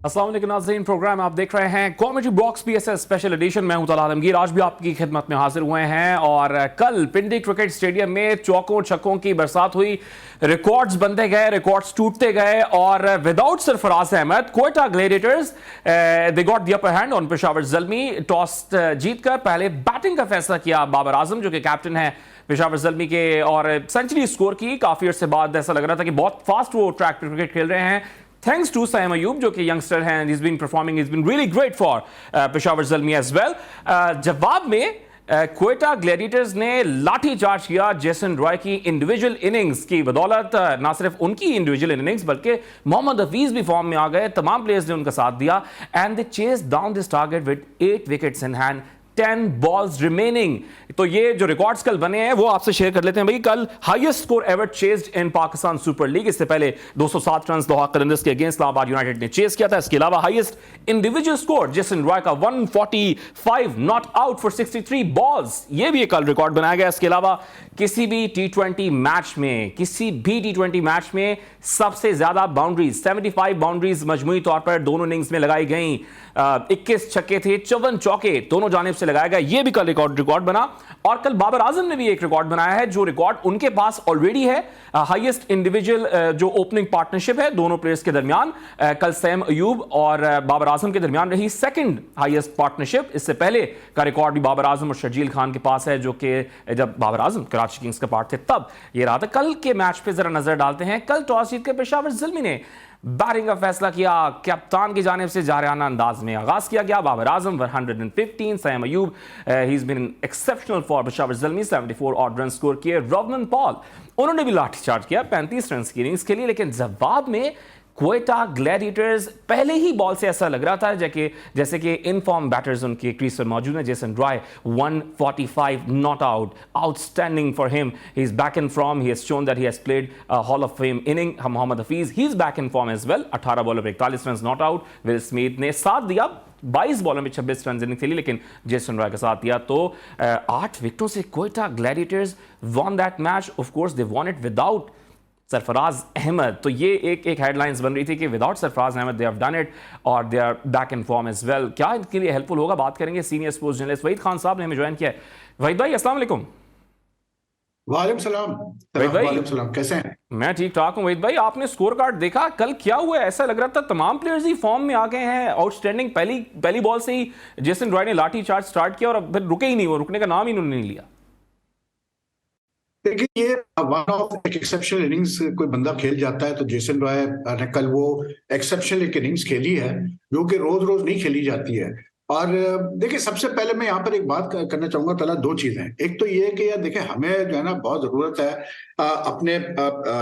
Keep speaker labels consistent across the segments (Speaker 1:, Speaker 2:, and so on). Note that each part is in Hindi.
Speaker 1: अस्सलाम वालेकुम नाज़रीन, प्रोग्राम आप देख रहे हैं comedy box PSS special edition. मैं हूं तला आलमगीर, आज भी आपकी खिदमत में हाजिर हुए हैं। और कल पिंडी क्रिकेट स्टेडियम में चौकों छक्कों की बरसात हुई, रिकॉर्ड्स बनते गए, रिकॉर्ड्स टूटते गए और without Sarfaraz Ahmed Quetta Gladiators they got the upper hand on Peshawar Zalmi. Toss जीतकर पहले बैटिंग का फैसला किया बाबर आजम, जो कि कैप्टन है पेशावर ज़ल्मी के, और सेंचुरी स्कोर की। काफी अर्से बाद ऐसा लग रहा था कि बहुत फास्ट वो ट्रैक पर क्रिकेट खेल रहे हैं, थैंक्स टू सैम अयूब, जो कि यंगस्टर हैं, he's been performing, he's been really great for Peshawar Zalmi as well। जवाब में क्वेटा ग्लेडिएटर्स ने लाठी चार्ज किया जेसन रॉय की इंडिविजुअल इनिंग्स की बदौलत। ना सिर्फ उनकी इंडिविजुअल इनिंग्स बल्कि मोहम्मद हफीज भी फॉर्म में आ गए, तमाम प्लेयर्स ने उनका साथ दिया and they chase down this target with 8 wickets in hand, 10 balls remaining. तो ये जो रिकॉर्ड्स कल बने हैं वो आपसे शेयर कर लेते हैं भाई। कल हाईएस्ट स्कोर एवर चेज्ड इन पाकिस्तान सुपर लीग। इससे पहले 207 रन दोहा कलंदर्स के अगेंस्ट इस्लामाबाद यूनाइटेड ने चेज किया था। इसके अलावा highest individual score Jason Roy का 145, नॉट आउट फॉर 63 बॉल्स, ये भी कल रिकॉर्ड बनाया गया। इसके अलावा किसी भी टी20 मैच में सबसे ज्यादा बाउंड्रीज 75 बाउंड्रीज मजमूई तौर पर दोनों इनिंग्स में लगाई गई। 21 छक्के थे, 54 चौके दोनों जानिब से लगाया गया, ये भी कल रिकॉर्ड बना। और कल बाबर आजम ने भी एक रिकॉर्ड बनाया है, जो रिकॉर्ड उनके पास ऑलरेडी है। हाईएस्ट इंडिविजुअल जो ओपनिंग पार्टनरशिप है दोनों प्लेयर्स के दरमियान, कल सैम अयूब और बाबर आजम के दरमियान रही सेकंड हाईएस्ट पार्टनरशिप। इससे पहले का रिकॉर्ड भी बाबर आजम और शर्जील खान के पास है, जो कि जब बाबर आजम कराची किंग्स का पार्ट थे तब ये रहा था। कल के मैच पे जरा नजर डालते हैं। कल टॉस जीतकर पेशावर ज़ल्मी ने बैटिंग का फैसला किया। कप्तान की जानिब से जारियाना अंदाज में आगाज किया गया। Babar Azam 115, Saim Ayub he is been exceptional for Peshawar Zalmi, 74 odd run score किए। रॉबलन पॉल उन्होंने भी लाठीचार्ज किया 35 रन की इनिंग्स के लिए, लेकिन जवाब में क्वेटा ग्लेडिएटर्स पहले ही बॉल से ऐसा लग रहा था जैसे कि इनफॉर्म बैटर्स उनके क्रीज पर मौजूद हैं। Jason Roy 145 not out, outstanding for him, he is back in form, he has shone that he has played hall of fame inning. Mohammad Hafeez he is back in form as well, 18 बॉलों पर 41 run not out. Will Smith ने साथ दिया 22 बॉलों में 26 रन इनिंग खेली, लेकिन जेसन रॉय का साथ दिया। तो 8 विकेटों से Quetta gladiators won that match. Of course they won it without Sarfaraz Ahmed. तो ये एक हेडलाइंस बन रही थी कि without Sarfaraz Ahmed they have done it और they are back in form as well. क्या इनके लिए हेल्पफुल होगा, बात करेंगे। Senior sports journalist Waheed Khan साहब ने हमें ज्वाइन किया है। वहीद भाई अस्सलाम वालेकुम।
Speaker 2: वालेकुम सलाम। वालेकुम सलाम, कैसे हैं?
Speaker 1: मैं ठीक ठाक हूं। वहीद भाई, आपने स्कोर कार्ड देखा कल, क्या हुआ? ऐसा लग रहा था तमाम प्लेयर्स ही फॉर्म में आ गए हैं, आउटस्टैंडिंग। पहली बॉल से ही जेसन रॉय ने लाठी चार्ज स्टार्ट किया और फिर रुके ही नहीं, वो रुकने का नाम ही उन्होंने नहीं लिया।
Speaker 2: देखिए, ये वन ऑफ एक एक्सेप्शनल इनिंग्स कोई बंदा खेल जाता है, तो जेसन रॉय ने कल वो एक्सेप्शनल एक इनिंग्स खेली है जो कि रोज रोज नहीं खेली जाती है। और देखिए, सबसे पहले मैं यहाँ पर एक बात करना चाहूंगा तला, 2 चीजें। एक तो ये कि यार देखिए, हमें जो है ना बहुत जरूरत है अपने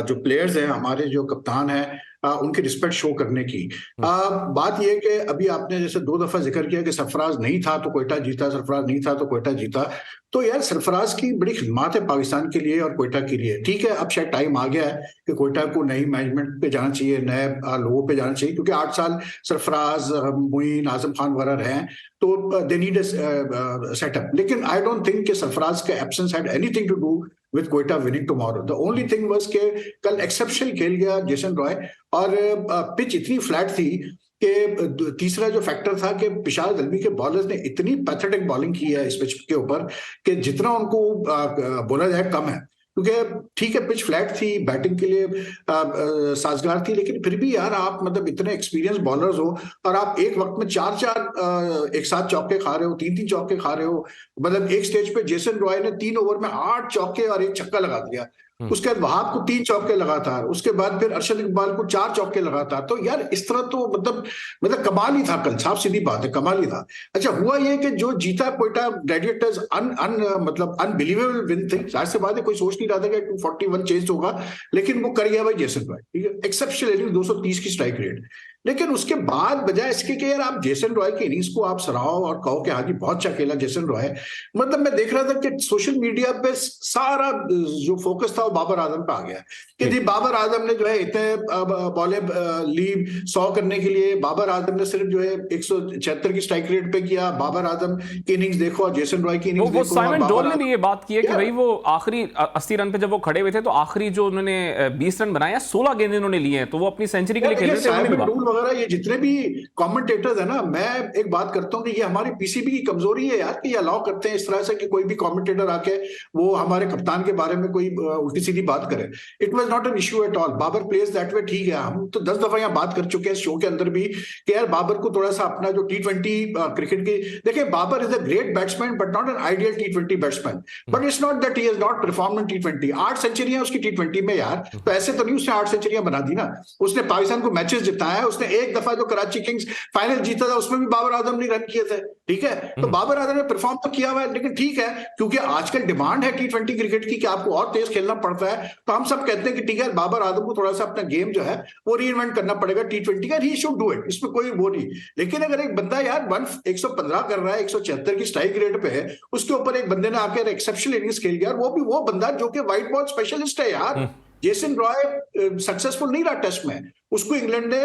Speaker 2: जो प्लेयर्स हैं, हमारे जो कप्तान हैं, उनकी रिस्पेक्ट शो करने की। बात यह कि अभी आपने जैसे 2 दफा जिक्र किया कि सरफराज नहीं था तो क्वेटा जीता, सरफराज नहीं था तो क्वेटा जीता। तो यार सरफराज की बड़ी खिदमत है पाकिस्तान के लिए और क्वेटा के लिए। ठीक है, अब शायद टाइम आ गया है कि क्वेटा को नई मैनेजमेंट पे जाना चाहिए, नए लोगों पे जाना चाहिए, क्योंकि 8 साल सरफराज, मुईन, आजम खान वगैरह रहे हैं, तो दे नीड अ सेटअप। लेकिन आई डोंट थिंक कि सरफराज के absence had anything to do with Quetta winning tomorrow. The only thing was कि कल एक्सेप्शनल खेल गया जेसन रॉय, और पिच इतनी फ्लैट थी कि तीसरा जो फैक्टर था कि पेशावर ज़ल्मी के बॉलर्स ने इतनी पैथेटिक बॉलिंग की है इस पिच के ऊपर कि जितना उनको बोला जाए कम है। क्योंकि ठीक है, पिच फ्लैट थी, बैटिंग के लिए साजगार थी, लेकिन फिर भी यार आप मतलब इतने एक्सपीरियंस बॉलर्स हो और आप एक वक्त में 4 एक साथ चौके खा रहे हो, 3 चौके खा रहे हो। मतलब एक स्टेज पे जेसन रॉय ने 3 ओवर में 8 चौके और 1 छक्का लगा दिया। उसके बाद वहाब को 3 चौके लगातार, उसके बाद फिर अरशद इकबाल को 4 चौके लगातार। तो यार इस तरह तो मतलब कमाल ही था कल, साफ सीधी बात है, कमाल ही था। अच्छा, हुआ ये कि जो जीता क्वेटा ग्लेडिएटर्स, मतलब अनबिलीवेबल विन थी। जाहिर सी बात है, कोई सोच नहीं रहा था कि 241 चेज होगा, लेकिन वो कर गया भाई जेसन रॉय। ठीक है, एक्सेप्शनल इनिंग, 230 की स्ट्राइक रेट। लेकिन उसके बाद बजाय इसके कि यार आप जेसन रॉय की इनिंग्स को आप सराहो और कहो कि हाँ जी बहुत अच्छा खेला जेसन रॉय, मतलब मैं देख रहा था कि सोशल मीडिया पे सारा जो फोकस था वो बाबर आजम पे आ गया कि जी बाबर आजम ने जो है इतने बॉले ली 100 करने के लिए, बाबर आजम ने सिर्फ जो है 176 की स्ट्राइक रेट पे किया। बाबर आजम की इनिंग्स देखो और जेसन रॉय की इनिंग्स देखो।
Speaker 1: साइमन डोल ने भी ये बात की है कि भाई वो आखिरी 80 रन पे जब वो खड़े हुए थे तो आखिरी जो उन्होंने 20 रन बनाया, 16 गेंदें उन्होंने लिए हैं, तो वो अपनी सेंचुरी के लिए खेल रहे थे।
Speaker 2: वगैरह ये जितने भी कमेंटेटर्स है ना, मैं एक बात करता हूँ कि ये हमारी पीसीबी की कमजोरी है यार, कि ये अलाउ करते हैं इस तरह से कि कोई भी कमेंटेटर आके वो हमारे कप्तान के बारे में कोई उल्टी सीधी बात करे। It was not an issue at all, Babar plays that way, ठीक है। हम तो 10 दफा यहाँ बात कर चुके हैं शो के अंदर भी कि यार बाबर को थोड़ा सा अपना जो T20 क्रिकेट की, देखिए Babar is a great batsman but not an ideal T20 batsman, but it's not that he has not performed in T20। 8 सेंचुरियां उसकी T20 में यार, तो ऐसे तो नहीं उसने 8 सेंचुरियां बना दी ना। उसने पाकिस्तान को मैचेस जिताया है, उसने एक दफा जो कराची किंग्स फाइनल जीता था उसमें भी बाबर आजम ने रन किए थे, ठीक है। तो बाबर आजम ने परफॉर्म तो किया हुआ है, लेकिन ठीक है क्योंकि आजकल डिमांड है T20 क्रिकेट की कि आपको और तेज खेलना पड़ता है, तो हम सब कहते हैं कि ठीक है बाबर आजम को थोड़ा सा अपना गेम जो है वो रीइन्वेंट करना पड़ेगा T20 का, ही शुड डू इट, इसमें कोई वो नहीं। लेकिन अगर एक बंदा यार 115 कर रहा है 176 की स्ट्राइक रेट पे है, उसके ऊपर एक बंदे ने आकर एक्सेप्शनल इनिंग्स खेल गया, वो भी वो बंदा जो कि व्हाइट बॉल स्पेशलिस्ट है यार। जेसन रॉय सक्सेसफुल नहीं रहा टेस्ट में, उसको इंग्लैंड ने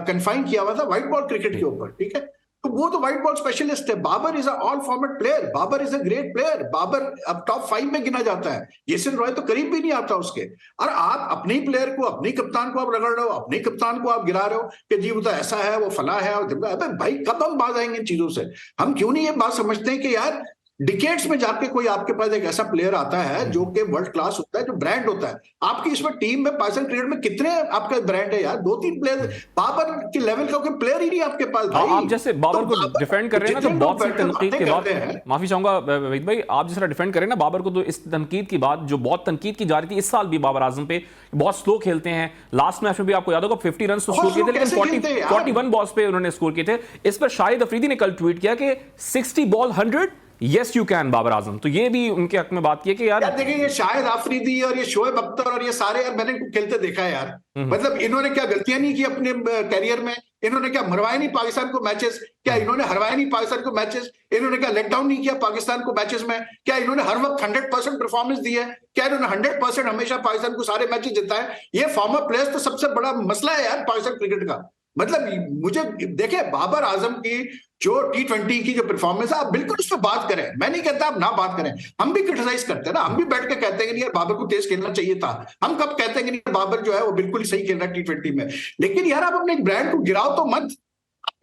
Speaker 2: कन्फाइन किया हुआ था व्हाइट बॉल क्रिकेट के ऊपर, ठीक है। तो वो तो व्हाइट बॉल स्पेशलिस्ट है। Babar is all format player, Babar is a great player, Babar अब टॉप 5 में गिना जाता है, जेसन रॉय तो करीब भी नहीं आता उसके। और आप अपने ही प्लेयर को, अपने कप्तान को आप रगड़ रहे हो, अपने कप्तान को आप गिरा रहे हो कि जी वो तो ऐसा है, वो फला है। अबे भाई कब हम बाज आएंगे इन चीजों से? हम क्यों नहीं ये बात समझते हैं कि यार डिकेट्स में जाके कोई आपके पास एक ऐसा प्लेयर आता है जो कि वर्ल्ड क्लास होता है, जो ब्रांड होता है। आपकी इसमें टीम में पाकिस्तान क्रिकेट में कितने आपका ब्रांड है यार? 2-3 प्लेयर, बाबर के लेवल का कोई प्लेयर ही नहीं आपके पास भाई।
Speaker 1: आप जैसे बाबर को डिफेंड कर रहे हैं ना, तो बहुत सी तनकीद के बाद, माफी चाहूंगा वहीद भाई, आप जिस तरह डिफेंड करें ना बाबर को, तो इस तनकीद की बात जो बहुत तनकीद की जा रही थी इस साल भी बाबर आजम पे, बहुत स्लो खेलते हैं। लास्ट मैच में भी आपको याद होगा 50 रन तो स्कोर किए थे, लेकिन 41 बॉल्स पे उन्होंने स्कोर किए थे। इस पर शाहिद अफरीदी ने कल ट्वीट किया कि 60 ball 100 yes you can Babar Azam, तो ये भी उनके हक में बात की है कि यार
Speaker 2: देखिए ये शाहिद आफरीदी और ये शोएब अख्तर और ये सारे यार मैंने इनको खेलते देखा है यार। मतलब इन्होंने क्या गलतियां नहीं की अपने कैरियर में? इन्होंने क्या मरवाया नहीं पाकिस्तान को मैचेस? क्या इन्होंने हरवाया नहीं पाकिस्तान को मैचेस? इन्होंने क्या लेट डाउन नहीं किया पाकिस्तान को मैचेस में? क्या इन्होंने हर वक्त 100% परफॉर्मेंस दी है? क्या इन्होंने 100% हमेशा पाकिस्तान को सारे मैचेस जिताए? ये फॉर्मर प्लेयर्स तो सबसे बड़ा मसला है यार पाकिस्तान क्रिकेट का। मतलब मुझे देखे बाबर आजम की जो T20 की जो परफॉर्मेंस है, आप बिल्कुल उस पर बात करें, मैं नहीं कहता आप ना बात करें, हम भी क्रिटिसाइज करते हैं ना, हम भी बैठ के कहते हैं कि यार बाबर को तेज खेलना चाहिए था। हम कब कहते हैं कि नहीं बाबर जो है वो बिल्कुल ही सही खेल रहा है T20 में? लेकिन यार आप अपने एक ब्रांड को गिराओ तो मत।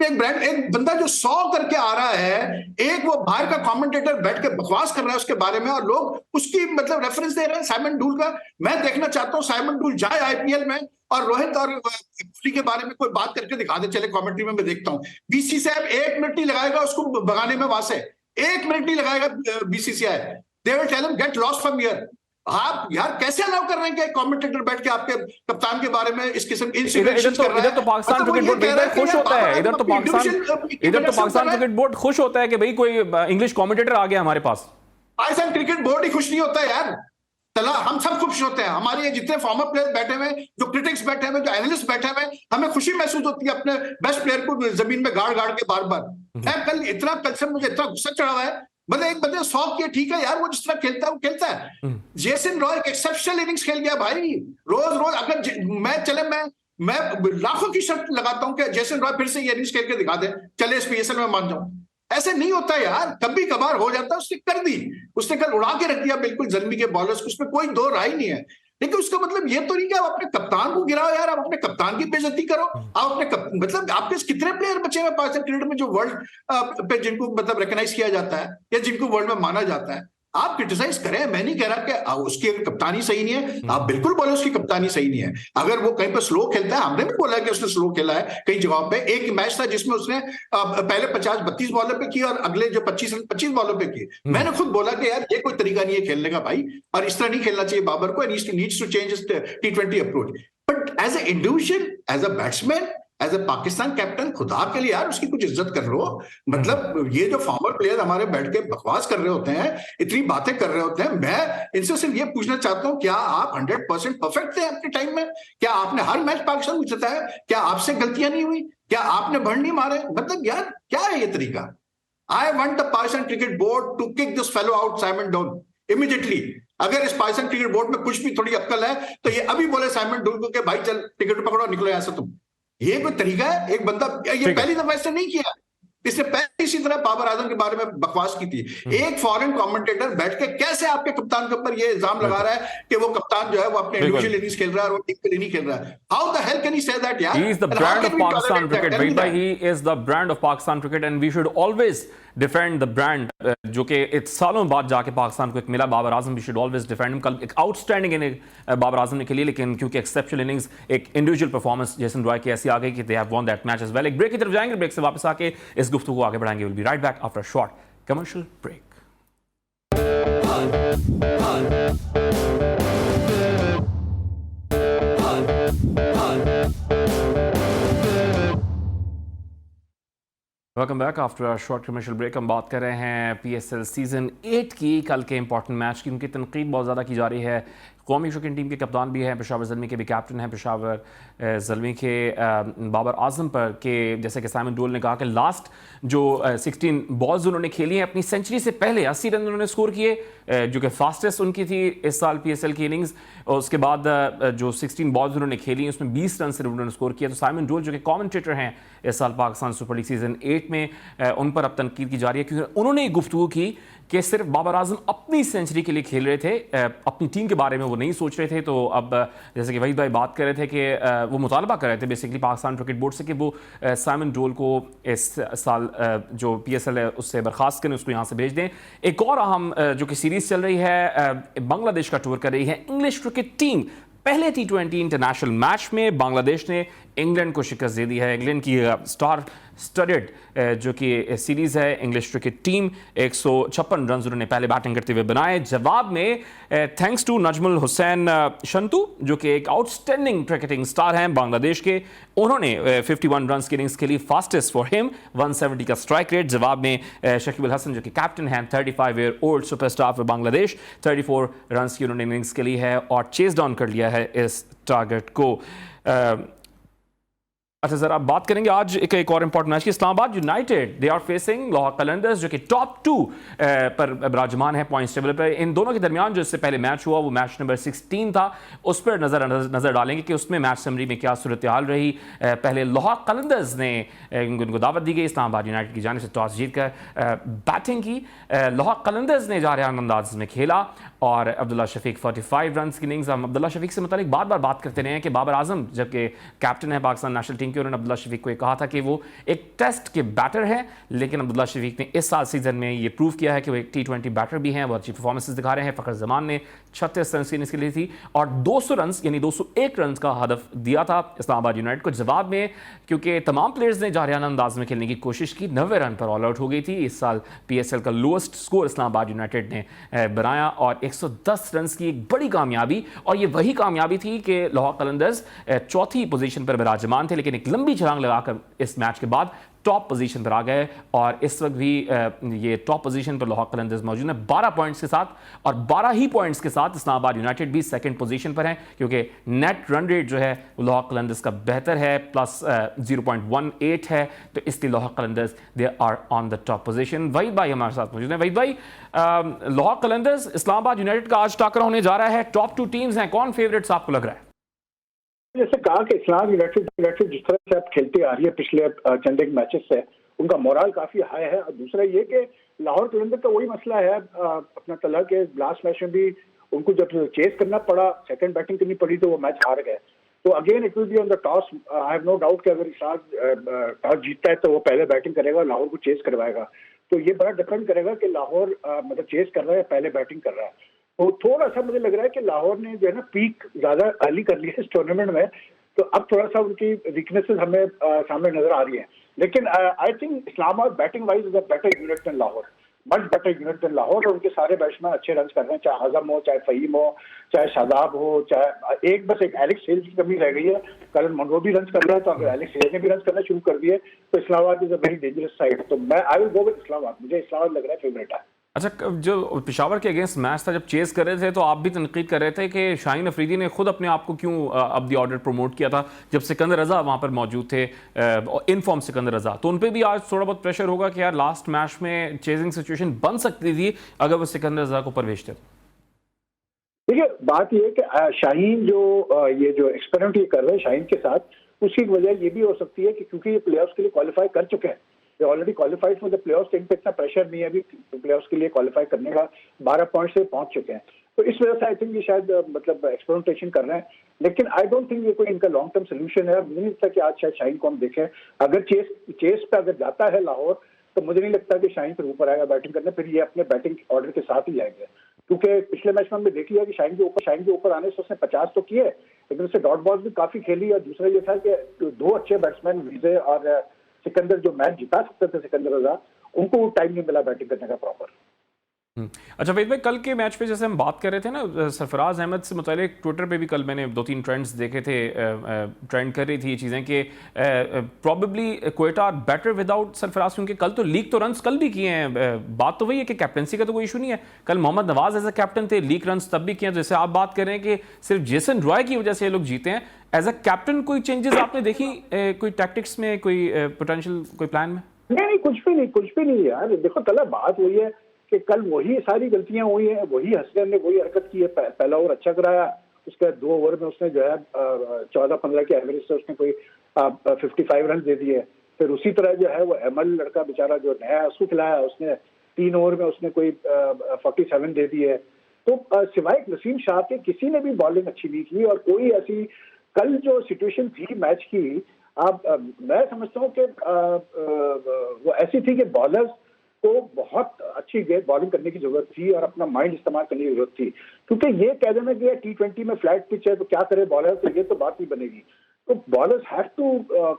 Speaker 2: एक ब्रांड, एक बंदा जो 100 करके आ रहा है, एक वो बाहर का कमेंटेटर बैठ के बकवास कर रहा है उसके बारे में, और लोग उसकी मतलब रेफरेंस दे रहे हैं साइमन डूल का। मैं देखना चाहता हूं साइमन डूल जाए आईपीएल में और रोहित और कोहली के बारे में कोई बात करके दिखा दे, चले कमेंट्री में मैं देखता हूं। बीसीसीआई 1 मिनट नहीं लगाएगा उसको भगाने में, वहां से 1 मिनट नहीं लगाएगा BCCI. They will tell him get lost from here. आप यार कैसे अलाउ कर रहे हैं कि कमेंटेटर बैठ के आपके कप्तान के बारे में इस किस्म
Speaker 1: इधर तो पाकिस्तान क्रिकेट बोर्ड खुश होता है, इधर तो पाकिस्तान क्रिकेट बोर्ड खुश होता है कि भाई कोई इंग्लिश कमेंटेटर आ गया हमारे पास।
Speaker 2: पाकिस्तान क्रिकेट बोर्ड ही खुश नहीं होता है यार, चला हम सब खुश होते हैं। हमारे जितने फॉर्मर प्लेयर बैठे हुए, जो क्रिटिक्स बैठे हुए, जो एनालिस्ट बैठे हुए, हमें खुशी महसूस होती है अपने बेस्ट प्लेयर को जमीन में गाड़ गाड़ के बार बार। मैं कल से मुझे इतना गुस्सा चढ़ा हुआ है। मतलब एक बंदे 100 किया, ठीक है यार, वो जिस तरह खेलता है वो खेलता है। जेसन रॉय एक एक्सेप्शनल इनिंग्स खेल गया भाई। रोज अगर मैं लाखों की शर्त लगाता हूं कि जेसन रॉय फिर से ये इनिंग्स खेल के दिखा दे, चले इस PSL में मान जाऊं। ऐसे नहीं होता यार, कभी कभार हो जाता है। उसने कर दी, उसने कल उड़ा के रख दिया बिल्कुल जर्मी के बॉलर्स को, उसमें कोई दो राय नहीं है। लेकिन उसका मतलब ये तो नहीं कि आप अपने कप्तान को गिराओ यार, आप अपने कप्तान की बेइज्जती करो। आप अपने मतलब आपके कितने प्लेयर बचे हैं पाकिस्तान क्रिकेट में जो वर्ल्ड पे जिनको मतलब रिकॉग्नाइज किया जाता है या जिनको वर्ल्ड में माना जाता है? आप क्रिटिसाइज करें, मैं नहीं कह रहा कि उसकी कप्तानी सही नहीं है, आप बिल्कुल बोले उसकी कप्तानी सही नहीं है। अगर वो कहीं पर स्लो खेलता है, हमने भी बोला कि उसने स्लो खेला है कई जगहों पे। एक मैच था जिसमें उसने पहले 50-32 बॉलर पे की और अगले जो 25 बॉलर पे की। मैंने खुद बोला कि यार ये कोई तरीका नहीं है खेलने का भाई, और इस तरह नहीं खेलना चाहिए बाबर को, needs to change T20 approach. But as a individual, as a batsman, as a Pakistan captain, खुदा के लिए यार उसकी कुछ इज्जत कर लो। मतलब ये जो फॉर्मर प्लेयर हमारे बैठ के बकवास कर रहे होते हैं, इतनी बातें कर रहे होते हैं, मैं इनसे सिर्फ ये पूछना चाहता हूं, क्या आप 100% परफेक्ट थे अपने टाइम में? क्या आपने हर मैच पाकिस्तान को जिताया? क्या आपसे गलतियां नहीं हुई? क्या आपने बर्न नहीं मारे? मतलब यार क्या है ये तरीका? I want the Pakistan cricket board to kick this fellow out, Simon Doull, immediately. अगर इस पाकिस्तान क्रिकेट बोर्ड में कुछ भी थोड़ी अक्ल है तो ये अभी बोले साइमन डूल को कि भाई चल टिकट पकड़ो, निकलो यहां से तुम। ये कोई तरीका है? एक बंदा, ये पहली दफा इसने नहीं किया। इसने पहले इसी तरह बाबर आजम के बारे में बकवास की थी। एक फॉरेन कमेंटेटर बैठ के कैसे आपके कप्तान के ऊपर ये इल्जाम लगा रहा है कि वो कप्तान जो है वो अपने इंडिविजुअल इनिंग्स खेल रहा है और वो टीम के लिए नहीं खेल रहा है। How the hell can he say that यार?
Speaker 1: He is the
Speaker 2: And how
Speaker 1: brand
Speaker 2: can
Speaker 1: of
Speaker 2: we
Speaker 1: Pakistan
Speaker 2: tolerate that?
Speaker 1: cricket.
Speaker 2: Tell me
Speaker 1: Wahid bhai,
Speaker 2: that.
Speaker 1: he is the brand of Pakistan cricket and we should always defend the brand जो कि इत सालों बाद जाके पाकिस्तान को एक मिला Babar Azam. We should always defend him. कल एक आउटस्टैंडिंग इनिंग बाबर आजम ने खेली, लेकिन क्योंकि एक्सेप्शनल इनिंग्स एक इंडिविजुअल परफॉर्मेंस जेसन रॉय की ऐसी आ गई कि they have won that match as well. एक ब्रेक की तरफ जाएंगे, ब्रेक से वापस आके इस गुफ्तगू को आगे बढ़ाएंगे. Will be right back after a short commercial break. Welcome back after a short commercial break. हम बात कर रहे हैं PSL सीज़न 8 की, कल के इंपॉर्टेंट मैच की. उनकी तनकीद बहुत ज़्यादा की जा रही है. कौमी क्रिकेट टीम के कप्तान भी हैं, पेशावर ज़ल्मी के भी कैप्टन हैं, पेशावर ज़ल्मी के बाबर आजम पर के जैसे कि साइमन डोल ने कहा कि लास्ट जो 16 बॉल्स उन्होंने खेली हैं अपनी सेंचुरी से पहले 80 रन उन्होंने स्कोर किए, जो कि फास्टेस्ट उनकी थी इस साल PSL की इनिंग्स. और उसके बाद जो 16 बॉल्स उन्होंने खेली उसमें 20 रन सिर्फ उन्होंने स्कोर किया. तो साइमन डोल जो कि कमेंटेटर हैं इस साल पाकिस्तान सुपर लीग सीज़न 8 में, उन पर अब तनकीद की जा रही है क्योंकि उन्होंने एक गुफ्तगू की कि सिर्फ बाबर आजम अपनी सेंचुरी के लिए खेल रहे थे, अपनी टीम के बारे में वो नहीं सोच रहे थे. तो अब जैसे कि वहीद भाई बात कर रहे थे कि वो मुतालबा कर रहे थे बेसिकली पाकिस्तान क्रिकेट बोर्ड से कि वो साइमन डोल को इस साल जो PSL है उससे बर्खास्त करें, उसको यहाँ से भेज दें. एक और अहम जो कि सीरीज़ चल रही है, बांग्लादेश का टूर कर रही है इंग्लिश क्रिकेट टीम. पहले T20 इंटरनेशनल मैच में बांग्लादेश ने इंग्लैंड को शिकस्त दे दी है. इंग्लैंड की स्टार स्टडेड जो कि सीरीज़ है, इंग्लिश क्रिकेट टीम 156 रन उन्होंने पहले बैटिंग करते हुए बनाए. जवाब में थैंक्स टू नजमुल हुसैन शंतु जो कि एक आउटस्टैंडिंग क्रिकेटिंग स्टार हैं बांग्लादेश के, उन्होंने 51 रन की इनिंग्स खेली, फास्टेस्ट फॉर हिम, 170 का स्ट्राइक रेट. जवाब में शकीब अल हसन जो कि कैप्टन हैं, 35 year old superstar for Bangladesh, 34 run की उन्होंने इनिंग्स खेली है और चेस डाउन कर लिया है इस टारगेट को. अच्छा सर, आप बात करेंगे आज एक और इंपॉर्टेंट मैच की. Islamabad United they are facing Lahore Qalandars जो कि टॉप 2 पर विराजमान है पॉइंट्स टेबल पर. इन दोनों के दरमियान जो इससे पहले मैच हुआ वो मैच नंबर 16 था, उस पर नजर डालेंगे कि उसमें मैच समरी में क्या सूरत हाल रही. पहले लाहौर कलंदर्स ने उनको दावत दी गई, इस्लामाबाद यूनाइटेड की जानिब से टॉस जीत कर बैटिंग की. लाहौर कलंदर्स ने जारहाना अंदाज में खेला और अब्दुल्ला शफीक 45 रन की इनिंग्स. हम अब्दुल्ला शफीक से मतलब बार बार बात करते रहे हैं कि बाबर आजम जबकि कैप्टन है पाकिस्तान नेशनल टीम के, उन्होंने अब्दुल्ला शफीक को कहा था कि वो एक टेस्ट के बैटर हैं, लेकिन अब्दुल्ला शफीक ने इस साल सीजन में ये प्रूव किया है कि वो एक T20 बैटर भी हैं, वो अच्छी परफॉर्मेंसेस दिखा रहे हैं. फ़खर जमान ने 36 रन की इनिंग्स के लिए थी और 200 रन यानी 201 रन का हदफ दिया था इस्लामाबाद यूनाइटेड को. जवाब में क्योंकि तमाम प्लेयर्स ने जारहाना अंदाज में खेलने की कोशिश की, 90 रन पर ऑल आउट हो गई थी. इस साल PSL का लोएस्ट स्कोर इस्लामाबाद यूनाइटेड ने बनाया और 110 रन की एक बड़ी कामयाबी. और ये वही कामयाबी थी कि लाहौर कलंदर्स चौथी पोजीशन पर विराजमान थे, लेकिन एक लंबी छलांग लगाकर इस मैच के बाद टॉप पोजीशन पर आ गए और इस वक्त भी ये टॉप पोजीशन पर लाहौर कलंदर्स मौजूद है 12 पॉइंट्स के साथ, और 12 ही पॉइंट्स के साथ इस्लामाबाद यूनाइटेड भी सेकंड पोजीशन पर है क्योंकि नेट रन रेट जो है वो लाहौर कलंदर्स का बेहतर है, प्लस 0.18 है. तो इसलिए Lahore Qalandars they are on the top position. Waheed भाई हमारे साथ मौजूद है. वहीद भाई, लाहौर कलंदर्स इस्लामाबाद यूनाइटेड का आज टाकरा होने जा रहा है, टॉप 2 टीम्स हैं, कौन फेवरेट्स आपको लग रहा है?
Speaker 3: जैसे कहा कि इस्लाम यूनाइटेड जिस तरह से अब खेलती आ रही है पिछले चंद एक मैचेस से, उनका मोरल काफी हाई है. और दूसरा ये कि लाहौर कलंदर का वही मसला है अपना तला के लास्ट मैच में भी उनको जब चेस करना पड़ा, सेकंड बैटिंग करनी पड़ी तो वो मैच हार गए. तो again it will be on the toss. I have no doubt कि अगर टॉस जीतता है तो वो पहले बैटिंग करेगा और लाहौर को चेस करवाएगा. तो ये बड़ा डिपेंड करेगा कि लाहौर मतलब चेस कर रहा है या पहले बैटिंग कर रहा है. तो थोड़ा सा मुझे लग रहा है कि लाहौर ने जो है ना पीक ज्यादा अर्ली कर ली है इस टूर्नामेंट में, तो अब थोड़ा सा उनकी वीकनेसेस हमें सामने नजर आ रही है. लेकिन I think Islamabad batting wise is a better unit than Lahore, much better unit than Lahore. और उनके सारे बैट्समैन अच्छे रन कर रहे हैं, चाहे आजम हो, चाहे फहीम हो, चाहे शादाब हो, चाहे बस एक एलेक्स हेल की कमी रह गई है. करण मनरो भी रन कर रहा है, तो अगर एलेक्स हेल ने भी रन करना शुरू कर दिए तो Islamabad is a very dangerous side. तो मैं I will go with Islamabad. मुझे इस्लामाबाद लग रहा है फेवरेट है.
Speaker 1: अच्छा, जो पेशावर के अगेंस्ट मैच था जब चेस कर रहे थे तो आप भी तनकीद कर रहे थे कि शाहीन अफरीदी ने खुद अपने आप को क्यों अब द ऑर्डर प्रमोट किया था जब सिकंदर रजा वहां पर मौजूद थे, इन फॉर्म सिकंदर रजा. तो उन पे भी आज थोड़ा बहुत प्रेशर होगा कि यार लास्ट मैच में चेजिंग सिचुएशन बन सकती थी अगर वो सिकंदर रजा को ऊपर भेजते.
Speaker 3: देखिए बात ये है कि शाहीन ये जो एक्सपेरिमेंट ये कर रहे हैं शाहीन के साथ, उसकी वजह ये भी हो सकती है कि क्योंकि ये प्लेऑफ्स के लिए क्वालिफाई कर चुके हैं, already qualified for the playoffs, इन पे इतना प्रेशर नहीं है अभी प्लेऑफ्स के लिए क्वालिफाई करने का, 12 पॉइंट से पहुंच चुके हैं। तो इस वजह से आई थिंक ये शायद मतलब एक्सपेरिमेंटेशन कर रहे हैं, लेकिन आई डोंट थिंक ये कोई इनका लॉन्ग टर्म सोल्यूशन है। मुझे नहीं लगता कि आज शायद शाहीन को हम देखें। अगर चेस पे अगर जाता है लाहौर, तो मुझे नहीं लगता कि शाहीन फिर ऊपर आएगा बैटिंग करने, फिर ये अपने बैटिंग ऑर्डर के साथ ही जाएंगे, क्योंकि पिछले मैच में हमने देख लिया कि शाहीन के ऊपर आने से उसने 50 तो किए, लेकिन उससे डॉट बॉल्स भी काफी खेली। और दूसरा ये था कि दो अच्छे बैट्समैन विजय और सिकंदर जो मैच जिता सकते थे, सिकंदर रजा, उनको टाइम नहीं मिला बैटिंग करने का प्रॉपर।
Speaker 1: अच्छा वेद भाई, कल के मैच पे जैसे हम बात कर रहे थे ना सरफराज अहमद से मुतालिक, ट्विटर पे भी कल मैंने 2-3 ट्रेंड्स देखे थे, ट्रेंड कर रही थी ये चीज़ें कि probably Quetta are better without Sarfaraz, क्योंकि कल तो लीग तो रन्स कल भी किए हैं। बात तो वही है कि कैप्टनसी का तो कोई इशू नहीं है, कल Mohammad Nawaz as a captain थे, लीग रन्स तब भी किए हैं। जैसे आप बात कर रहे हैं कि सिर्फ जेसन रॉय की वजह से ये लोग जीते हैं, एज अ कैप्टन कोई चेंजेस आपने देखी कोई टैक्टिक्स में, कोई पोटेंशियल कोई प्लान में?
Speaker 3: नहीं, कुछ भी नहीं यार। देखो तला बात वही है कि कल वही सारी गलतियां हुई हैं, वही हसनैन ने वही हरकत की है। पहला ओवर अच्छा कराया, उसके 2 ओवर में उसने जो है 14-15 के एवरेज से उसने कोई 55 रन दे दिए। फिर उसी तरह जो है वो अमल लड़का बेचारा जो नया उसको खिलाया, उसने 3 ओवर में उसने कोई 47 दे दिए। तो सिवाय नसीम शाह के किसी ने भी बॉलिंग अच्छी नहीं की। और कोई ऐसी कल जो सिचुएशन थी मैच की, मैं समझता हूँ कि वो ऐसी थी कि बॉलर्स को बहुत अच्छी बॉलिंग करने की जरूरत थी और अपना माइंड इस्तेमाल करने की जरूरत थी, क्योंकि ये कह देना कि T20 में फ्लैट पिच है तो क्या करे बॉलर, तो ये तो बात नहीं बनेगी। तो bowlers have to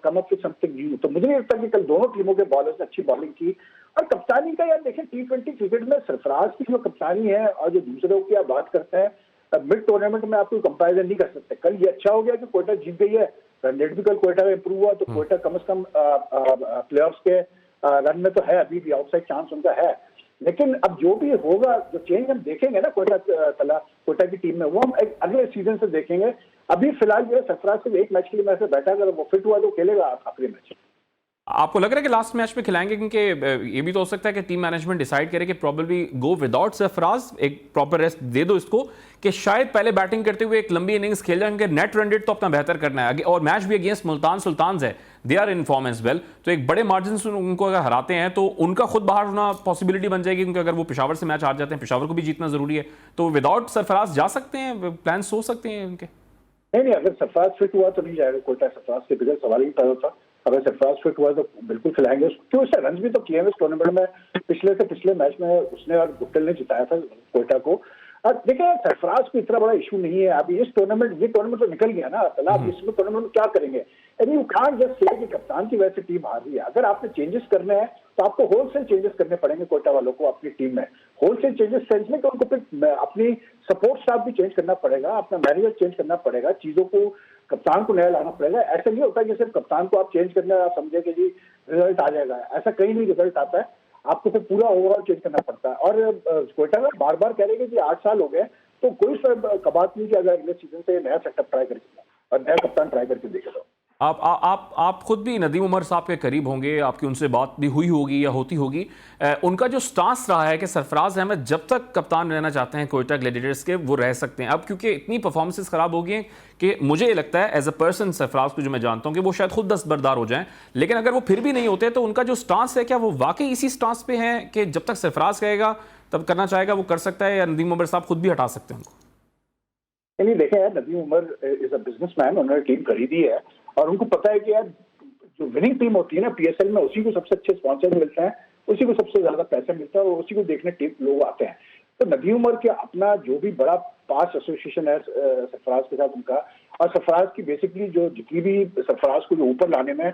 Speaker 3: come up with something new. तो मुझे नहीं लगता कि कल दोनों टीमों के बॉलर्स ने अच्छी बॉलिंग की। और कप्तानी का यार देखें, T20 क्रिकेट में सरफराज की जो कप्तानी है और जो दूसरों की आप बात करते हैं, मिड टूर्नामेंट में आप कोई कंपैरिजन नहीं कर सकते। कल ये अच्छा हो गया कि कोयटा जीत गई है, रन रेट भी कल कोयटा में इंप्रूव हुआ, तो कोयटा कम से कम प्लेऑफ्स के रन में तो है, अभी भी आउटसाइड चांस उनका है। लेकिन अब जो भी होगा, जो चेंज हम देखेंगे ना कोयटा की टीम में, वो हम एक अगले सीजन से देखेंगे। अभी फिलहाल जो है सरफराज सिर्फ एक मैच के लिए मैं बैठा, अगर वो फिट हुआ तो खेलेगा आखिरी मैच।
Speaker 1: आपको लग रहा है कि लास्ट मैच में खिलाएंगे? क्योंकि ये भी तो हो सकता है कि टीम मैनेजमेंट डिसाइड करे कि प्रोबेबली गो विदाउट सरफराज, एक प्रॉपर रेस्ट दे दो इसको, कि शायद पहले बैटिंग करते हुए एक लंबी इनिंग्स खेल जाएंगे, नेट रन रेट तो अपना बेहतर करना है और मैच भी अगेंस्ट मुल्तान सुल्तान्स है, they are in form as well, तो एक बड़े मार्जिन से उनको अगर हराते हैं तो उनका खुद बाहर होना पॉसिबिलिटी बन जाएगी, क्योंकि अगर वो पेशावर से मैच हार जाते हैं, पेशावर को भी जीतना जरूरी है, तो विदाउट सरफराज जा सकते हैं, प्लान हो सकते हैं उनके?
Speaker 3: नहीं, अगर सरफराज फिट हुआ तो नहीं जाएगा कोयटा, सरफराज के बगैर सवाल ही पैदा था। अगर सरफराज फिट हुआ तो बिल्कुल खिलाएंगे, क्यों उसने रन भी तो किए हैं इस टूर्नामेंट में। पिछले मैच में उसने और गुप्टिल ने जिताया था कोयटा को। देखिए सरफराज को इतना बड़ा इशू नहीं है अभी। ये टूर्नामेंट तो निकल गया ना, तलाब इसमें टूर्नामेंट में क्या करेंगे? यानी यू कांट जस्ट से कि कप्तान की वजह से टीम हार रही है। अगर आपने चेंजेस करने हैं तो आपको होलसेल चेंजेस करने पड़ेंगे कोयटा वालों को अपनी टीम में। होलसेल चेंजेस सेंस में कि उनको फिर अपनी सपोर्ट स्टाफ भी चेंज करना पड़ेगा, अपना मैनेजर चेंज करना पड़ेगा, चीजों को कप्तान को नया लाना पड़ेगा। ऐसा नहीं होता कि सिर्फ कप्तान को आप चेंज करना आप समझे कि जी रिजल्ट आ जाएगा, ऐसा कहीं नहीं रिजल्ट आता है। आपको फिर पूरा ओवरऑल चेंज करना पड़ता है। और कोयटा में बार बार कह रहे हैं कि 8 साल हो गए, तो कोई कबात नहीं कि अगर अगले सीजन से नया सेटअप ट्राई करके और नया कप्तान ट्राई करके देखे तो।
Speaker 1: आप खुद भी नदीम उमर साहब के करीब होंगे, आपकी उनसे बात भी हुई होगी या होती होगी। उनका जो स्टांस रहा है कि सरफराज अहमद जब तक कप्तान रहना चाहते हैं कोयटा ग्लैडिएटर्स के, वो रह सकते हैं। अब क्योंकि इतनी परफॉर्मेंसेस खराब हो गई हैं कि मुझे लगता है एज अ पर्सन सरफराज को जो मैं जानता हूं कि वो शायद खुद दस्तबरदार हो जाएं, लेकिन अगर वो फिर भी नहीं होते तो उनका जो स्टांस है, क्या वो वाकई इसी स्टांस पे है कि जब तक सरफराज कहेगा तब करना चाहेगा वो कर सकता है, या नदीम उमर साहब खुद भी हटा सकते हैं उनको?
Speaker 3: नहीं, देखें यार, Nadeem Umar is a businessman, उन्होंने टीम खरीदी है और उनको पता है कि यार जो विनिंग टीम होती है ना PSL में, उसी को सबसे अच्छे स्पॉन्सर मिलते हैं, उसी को सबसे ज्यादा पैसे मिलता है और उसी को देखने टीम लोग आते हैं। तो नदीम उमर के अपना जो भी बड़ा पास एसोसिएशन है सरफराज के साथ उनका, और सरफराज की बेसिकली जो जितनी भी सरफराज को जो ऊपर लाने में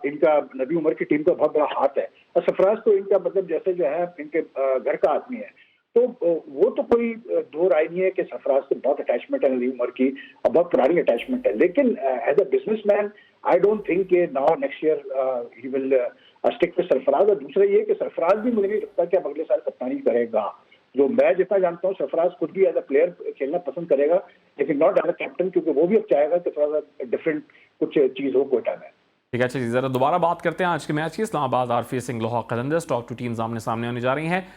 Speaker 3: इनका नदीम उमर की टीम का बहुत बड़ा हाथ है। और सरफराज तो इनका मतलब जैसे जो है इनके घर का आदमी है, तो वो तो कोई दो राय नहीं है कि सरफराज से बहुत अटैचमेंट है नदीम उमर की, और बहुत पुरानी अटैचमेंट है। लेकिन as a businessman I don't think कि now next year he will stick with Sarfaraz. और दूसरा ये कि सरफराज भी मुझे नहीं लगता कि अब अगले साल कप्तानी करेगा। जो मैं जितना जानता हूँ सरफराज खुद भी एज अ प्लेयर खेलना पसंद करेगा, लेकिन नॉट एज अ कैप्टन, क्योंकि वो भी अब चाहेगा कि थोड़ा सा डिफरेंट कुछ चीज हो कोयटा में।
Speaker 1: ठीक है, अच्छा जी, जरा दोबारा बात करते हैं आज के मैच की। Islamabad are facing Lahore Qalandars, top 2 teams आमने सामने होने जा रही हैं।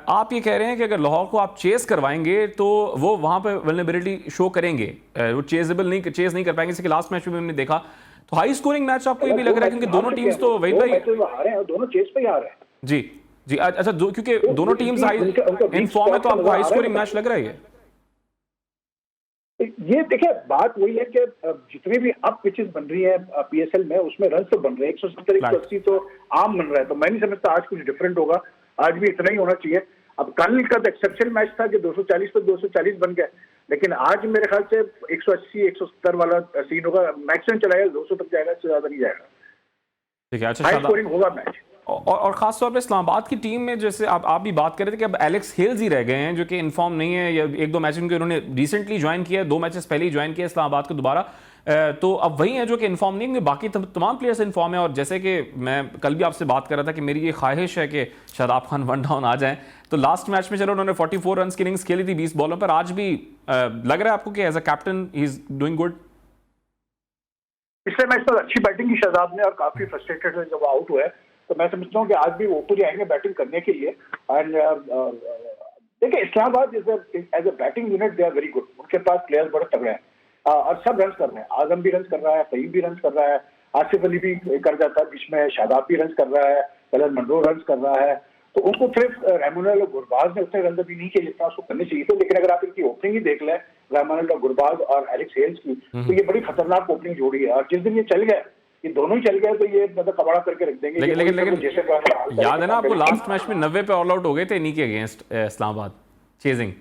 Speaker 1: आप ये कह रहे हैं कि अगर लाहौर को आप चेस करवाएंगे तो वो वहाँ पे वल्नरेबिलिटी शो करेंगे, वो चेज नहीं कर पाएंगे। जैसे कि लास्ट मैच में हमने देखा तो हाई स्कोरिंग मैच आपको ये भी लग रहा है क्योंकि दोनों टीम्स तो वही भाई
Speaker 3: हारे हैं और दोनों चेस पे ही हारे हैं।
Speaker 1: जी जी अच्छा क्योंकि दोनों टीम्स हाई इन फॉर्म है तो आपको हाई स्कोरिंग मैच लग रहा है
Speaker 3: ये देखिए बात वही है कि जितनी भी अब पिचेस बन रही है पीएसएल में उसमें रन तो बन रहे हैं 170 180 तो आम बन रहा है, तो मैं नहीं समझता आज कुछ डिफरेंट होगा, आज भी इतना ही होना चाहिए। अब कल का तो एक्सेप्शनल मैच था कि 240 पे 240 बन गए, लेकिन आज मेरे ख्याल से 180 170 वाला सीन होगा, मैक्सिमम चलाएगा 200 तक जाएगा, इससे ज्यादा नहीं जाएगा।
Speaker 1: ठीक है, अच्छा
Speaker 3: हाई स्कोरिंग होगा मैच।
Speaker 1: और खास तौर पे इस्लामाबाद की टीम में जैसे आप भी बात कर रहे थे कि अब एलेक्स हेल्स ही रह गए हैं जो कि इनफॉर्म नहीं है, या एक दो मैच उनके उन्होंने रिसेंटली ज्वाइन किया है, 2 मैचेस पहले ही ज्वाइन किया इस्लामाबाद को दोबारा, तो अब वही है जो कि इन्फॉर्म नहीं है, बाकी तमाम प्लेयर्स इन्फॉर्म है। और जैसे कि मैं कल भी आपसे बात कर रहा था कि मेरी ये ख्वाहिश है कि शादाब खान 1 डाउन आ जाएं, तो लास्ट मैच में चलो उन्होंने 44 रन की इनिंग्स खेली थी 20 बॉलों पर, आज भी लग रहा है आपको कि as a captain he is doing good?
Speaker 3: पिछले मैच में अच्छी बैटिंग की शादाब ने और काफी फ्रस्ट्रेटेड जब वो आउट हुए, तो मैं समझता हूँ कि आज भी वो ऊपर ही आएंगे बैटिंग करने के लिए। एंड देखिए Islamabad as a batting unit they are very good, उनके पास प्लेयर्स बड़े तगड़े हैं और सब रन कर रहे हैं। आजम भी रन कर रहा है, फहीम भी रन कर रहा है, आसिफ अली भी कर जाता है बीच में, शादाब भी रन कर रहा है, कलर मंडो रन कर रहा है, तो उनको सिर्फ रहमानुल्लाह और गुरबाज ने उतने रन भी नहीं किए जितना उसको करने चाहिए थे। लेकिन अगर आप इनकी ओपनिंग ही देख लें, रहमानुल्लाह, गुरबाज और एलेक्स हेल्स की, तो ये बड़ी खतरनाक ओपनिंग जोड़ी है। और जिस दिन ये चल गए, ये दोनों ही चल गए, तो ये मतलब कबाड़ा करके रख देंगे।
Speaker 1: लेकिन याद है ना आपको लास्ट मैच में 90 पे ऑल आउट हो गए थे इन्हीं के अगेंस्ट इस्लामाबाद चेजिंग।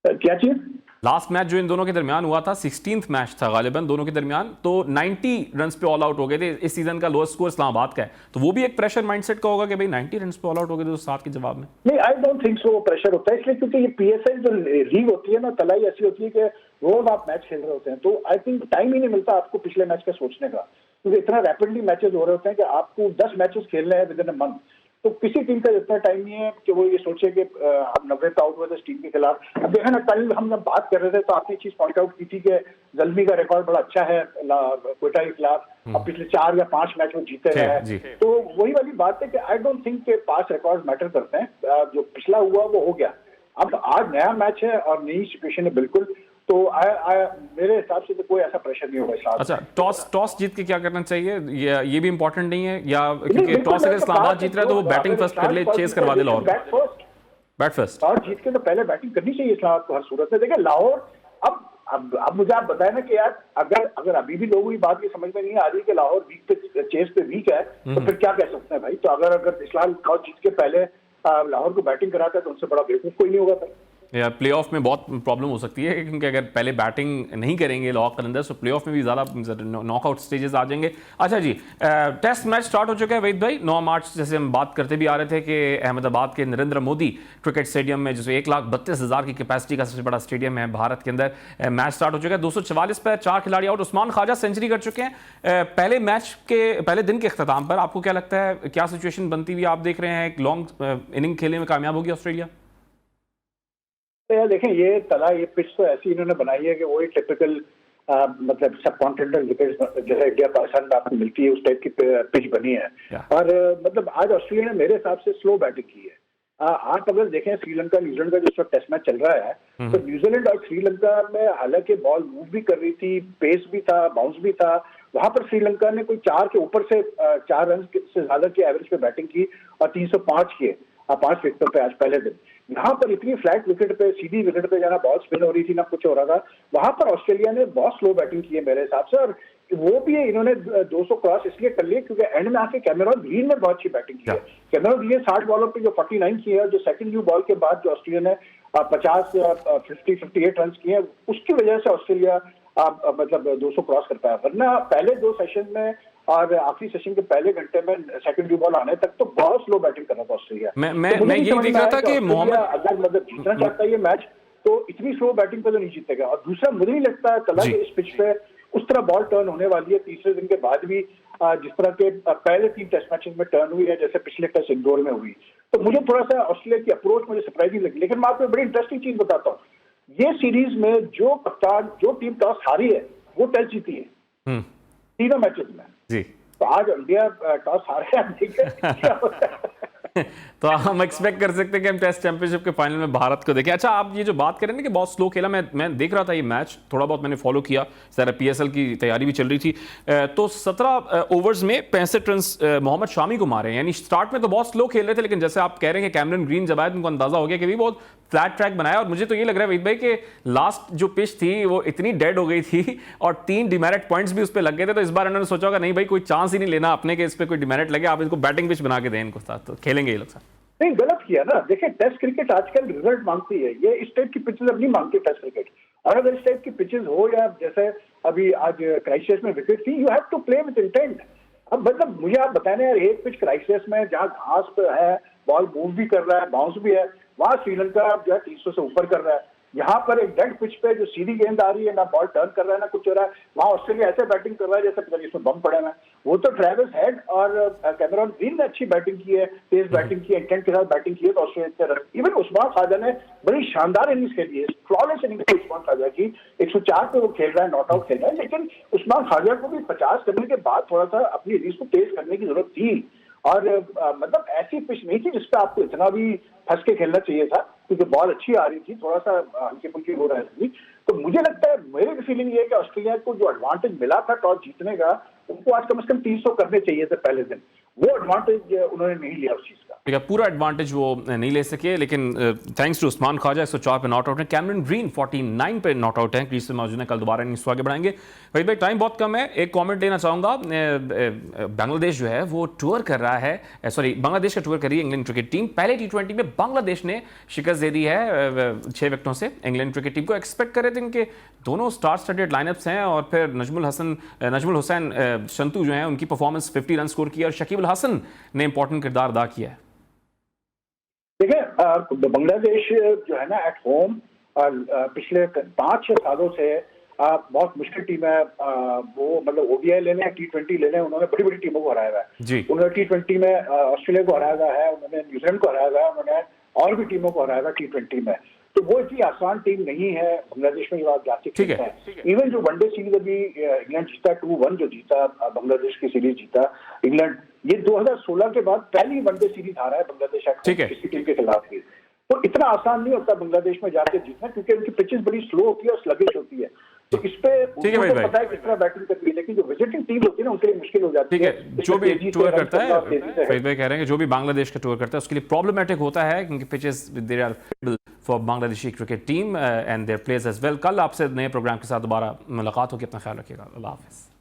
Speaker 3: क्या चीज?
Speaker 1: लास्ट मैच जो इन दोनों के दरमियान हुआ था 16th मैच था गालिबन दोनों के दरमियान, तो 90 रन्स पे ऑल आउट हो गए थे। इस सीजन का लोएस्ट स्कोर इस्लामाबाद का है, तो वो भी एक प्रेशर माइंडसेट का होगा कि भाई 90 रन्स पे ऑल आउट हो गए थे तो 7 के जवाब में।
Speaker 3: नहीं, आई डोंट थिंक सो वो प्रेशर होता है, इसलिए क्योंकि ये पीएसएल जो लीग होती है ना, तलाई ऐसी होती है कि रोज आप मैच खेल रहे होते हैं, तो आई थिंक टाइम ही नहीं मिलता आपको पिछले मैच का सोचने का, क्योंकि इतना रैपिडली मैचेस हो रहे होते हैं कि आपको 10 मैचेस खेलने हैं विद इन अ मंथ, तो किसी टीम का इतना टाइम नहीं है कि वो ये सोचे कि हम 90 पे आउट हुए थे इस टीम के खिलाफ। अब देखा ना, कल हम जब बात कर रहे थे तो आपने चीज पॉइंट आउट की थी कि जल्मी का रिकॉर्ड बड़ा अच्छा है कोयटा के खिलाफ, अब पिछले 4 या 5 मैच में जीते रहे हैं, तो वही वाली बात है कि आई डोंट थिंक के पास रिकॉर्ड मैटर करते हैं। जो पिछला हुआ वो हो गया, अब आज नया मैच है और नई सिचुएशन है बिल्कुल, तो मेरे हिसाब से तो कोई ऐसा प्रेशर नहीं होगा इस बात।
Speaker 1: अच्छा, टॉस जीत के क्या करना चाहिए, ये भी इंपॉर्टेंट नहीं है, या क्योंकि टॉस अगर इस्लामाबाद जीत रहा है तो वो बैटिंग फर्स्ट कर ले, चेस करवा दे लाहौर, बैट फर्स्ट।
Speaker 3: और जीत के तो पहले बैटिंग करनी चाहिए इस्लामाबाद को हर सूरत में। देखिए लाहौर, अब मुझे आप बताएं ना कि यार अगर अभी भी लोगों की बात की समझ में नहीं आ रही कि लाहौर वीक पे चेस पे वीक है, तो फिर क्या कह सकते हैं भाई। तो अगर इस्लाम टॉस जीत के पहले लाहौर को बैटिंग कराता है तो उनसे बड़ा बेवकूफ कोई नहीं होगा फिर।
Speaker 1: या प्लेऑफ में बहुत प्रॉब्लम हो सकती है, क्योंकि अगर पहले बैटिंग नहीं करेंगे लाहौर कलंदर्स तो प्लेऑफ में भी ज़्यादा नॉकआउट स्टेजेस आ जाएंगे। अच्छा जी, टेस्ट मैच स्टार्ट हो चुका है वहीद भाई, 9 मार्च जैसे हम बात करते भी आ रहे थे कि अहमदाबाद के नरेंद्र मोदी क्रिकेट स्टेडियम में, जिसमें 1,32,000 की कैपेसिटी का सबसे बड़ा स्टेडियम है भारत के अंदर, मैच स्टार्ट हो चुका है। 244 पर 4 खिलाड़ी आउट, उस्मान ख्वाजा सेंचुरी कर चुके हैं पहले मैच के पहले दिन के अख्ताम पर। आपको क्या लगता है, क्या सिचुएशन बनती हुई आप देख रहे हैं, एक लॉन्ग इनिंग खेलने में कामयाब होगी ऑस्ट्रेलिया?
Speaker 3: तो यार देखें, ये पिच तो ऐसी इन्होंने बनाई है कि वही टिपिकल मतलब सब कॉन्टिनेंटल विकेट जैसे इंडिया पाकिस्तान में आपको मिलती है उस टाइप की पिच बनी है। और मतलब आज ऑस्ट्रेलिया ने मेरे हिसाब से स्लो बैटिंग की है। आप अगर देखें श्रीलंका न्यूजीलैंड का जो टेस्ट मैच चल रहा है, तो न्यूजीलैंड और श्रीलंका में हालांकि बॉल मूव भी कर रही थी, पेस भी था, बाउंस भी था, वहां पर श्रीलंका ने कोई 4 के ऊपर से 4 रन से ज्यादा की एवरेज पे बैटिंग की और 305 किए 5 विकेटों पे आज पहले दिन। यहाँ पर इतनी फ्लैट विकेट पे, सीधी विकेट पे जाना, बॉल स्पिन हो रही थी ना कुछ हो रहा था, वहां पर ऑस्ट्रेलिया ने बहुत स्लो बैटिंग की है मेरे हिसाब से। और वो भी इन्होंने 200 क्रॉस इसलिए कर लिए क्योंकि एंड में आके कैमेरॉन ग्रीन ने बहुत अच्छी बैटिंग की है। कैमेरॉन ग्रीन 60 बॉलों पे जो 49 किए है, जो सेकंड न्यू बॉल के बाद जो ऑस्ट्रेलिया ने 50-58 रन किए, उसकी वजह से ऑस्ट्रेलिया मतलब 200 क्रॉस कर पाया। वरना पहले 2 सेशन में और आखिरी सेशन के पहले घंटे में सेकंड ड्यू बॉल आने तक तो बहुत स्लो बैटिंग कर रहा था ऑस्ट्रेलिया।
Speaker 1: मैं यही देख रहा था कि मोहम्मद
Speaker 3: अगर मतलब जीतना चाहता है ये मैच तो इतनी स्लो बैटिंग पे तो नहीं जीतेगा। और दूसरा मुझे नहीं लगता है कल इस पिच पे उस तरह बॉल टर्न होने वाली है तीसरे दिन के बाद भी, जिस तरह के पहले 3 टेस्ट मैचेस में टर्न हुई है जैसे पिछले टेस्ट इंदौर में हुई। तो मुझे थोड़ा सा ऑस्ट्रेलिया की अप्रोच मुझे सरप्राइजिंग लगी। लेकिन मैं आपको बड़ी इंटरेस्टिंग चीज बताता हूँ, ये सीरीज में जो कप्तान जो टीम टॉस हारी है वो टेस्ट जीती है तीनों मैचेस में।
Speaker 1: जी,
Speaker 3: तो आज इंडिया टॉस हारे हैं, ठीक है क्या होता है?
Speaker 1: तो हम एक्सपेक्ट कर सकते हैं कि हम टेस्ट चैंपियनशिप के फाइनल में भारत को देखें। अच्छा, आप ये जो बात करें ना कि बहुत स्लो खेला, मैं देख रहा था ये मैच, थोड़ा बहुत मैंने फॉलो किया, सारा पीएसएल की तैयारी भी चल रही थी। तो 17 ओवर्स में 65 रन मोहम्मद शामी को मारे, यानी स्टार्ट में तो बहुत स्लो खेल रहे थे, लेकिन जैसे आप कह रहे हैं कि कैमरन ग्रीन जब आए तो उनको अंदाजा हो गया कि भी बहुत फ्लैट ट्रैक बनाया। और मुझे तो ये लग रहा है वहीद भाई कि लास्ट जो पिच थी वो इतनी डेड हो गई थी और 3 डिमेरिट पॉइंट्स भी उस पर लग गए थे, तो इस बार उन्होंने सोचा होगा नहीं भाई कोई चांस ही नहीं लेना अपने के इस पे कोई डिमेरिट लगे, आप इनको बैटिंग पिच बना के दें, इनको साथ तो खेलेंगे ये लोग साथ।
Speaker 3: नहीं, गलत किया ना। देखिए, टेस्ट क्रिकेट आजकल रिजल्ट मांगती है, ये इस टाइप की पिचेस अब नहीं मांगती टेस्ट क्रिकेट। और अगर इस टाइप की पिचेस हो या जैसे अभी आज क्राइसिस में विकेट थी, you have to play with intent. अब मतलब मुझे आप बताने यार, एक पिच क्राइसिस में जहाँ घास पे है, बॉल मूव भी कर रहा है, बाउंस भी है, वहां श्रीलंका जो है 300 से ऊपर कर रहा है। यहाँ पर एक डेड पिच पे जो सीधी गेंद आ रही है, ना बॉल टर्न कर रहा है ना कुछ हो रहा है, वहां ऑस्ट्रेलिया ऐसे बैटिंग कर रहा है जैसे पता नहीं इसमें बम पड़े हैं। वो तो ट्रेविस हेड और कैमरन ग्रीन ने अच्छी बैटिंग की है, तेज बैटिंग की है, इंटेंट के साथ बैटिंग की है, तो ऑस्ट्रेलिया इवन उस्मान ख्वाजा ने बड़ी शानदार इनिंग्स खेली है, फ्लॉलेस इनिंग्स उस्मान ख्वाजा की। 104 पे वो खेल रहा है, नॉट आउट खेल रहा है, लेकिन उस्मान ख्वाजा को भी 50 करने के बाद थोड़ा सा अपनी इनिंग्स को तेज करने की जरूरत थी। और मतलब ऐसी पिच नहीं थी जिसपे आपको इतना भी फंस के खेलना चाहिए था, क्योंकि बॉल अच्छी आ रही थी, थोड़ा सा हल्की फुल्की हो रही थी। तो मुझे लगता है, मेरी फीलिंग ये है कि ऑस्ट्रेलिया को जो एडवांटेज मिला था टॉस जीतने का, उनको आज कम से कम 300 करने चाहिए थे पहले दिन, वो एडवांटेज उन्होंने नहीं लिया उस चीज का।
Speaker 1: ठीक है, पूरा एडवांटेज वो नहीं ले सके, लेकिन थैंक्स टू उस्मान ख्वाजा 104 पे नॉट आउट है, कैमरन ग्रीन 49 पे नॉट आउट है, क्रीज से मौजूद है, कल दोबारा इनिंग्स आगे बढ़ाएंगे। वहीद भाई टाइम बहुत कम है, एक कमेंट देना चाहूंगा। बांग्लादेश जो है वो टूर कर रहा है, सॉरी बांग्लादेश का टूर कर रही है इंग्लैंड क्रिकेट टीम। पहले T20 में बांग्लादेश ने शिकस्त दे दी है 6 विकेटों से इंग्लैंड क्रिकेट टीम को। एक्सपेक्ट कर रहे थे इनके दोनों स्टार स्टडेड लाइनअप्स हैं, और फिर नजमुल हुसैन शंतु जो है उनकी परफॉर्मेंस 50 रन स्कोर किया, और शकीब अल हसन ने इंपॉर्टेंट किरदार अदा किया है।
Speaker 3: देखिए, बांग्लादेश जो है ना एट होम पिछले 5-6 सालों से बहुत मुश्किल टीम है। वो मतलब ओडीआई ले लें, T20 ले लें, उन्होंने बड़ी बड़ी टीमों को हराया हुआ है। उन्होंने T20 में ऑस्ट्रेलिया को हराया हुआ है, उन्होंने न्यूजीलैंड को हराया हुआ है, उन्होंने और भी टीमों को हराया हुआ है T20 में। तो वो इतनी आसान टीम नहीं है बांग्लादेश में, ये बात जाती है। इवन जो वनडे सीरीज अभी इंग्लैंड जीता 2-1 जो जीता, बांग्लादेश की सीरीज जीता इंग्लैंड, ये 2016 के बाद पहली वनडे सीरीज हारा है बांग्लादेश किसी टीम के खिलाफ भी। तो इतना आसान नहीं होता बांग्लादेश में जाके जीतना, क्योंकि उनकी पिचेस बड़ी स्लो होती है और स्लगिश होती है। तो इस पे पता है किस तरह बैटिंग करनी है, लेकिन जो विजिटिंग टीम होती है ना उनके लिए मुश्किल हो जाती है।
Speaker 1: जो भी टूर करता है, फरीद भाई कह रहे हैं कि जो भी बांग्लादेश का टूर करता है उसके लिए प्रॉब्लमेटिक होता है, क्योंकि pitches there are for Bangladeshi cricket team and their players as well. कल आपसे नए प्रोग्राम के साथ दोबारा मुलाकात होगी, अपना ख्याल रखिएगा, अल्लाह हाफिज़।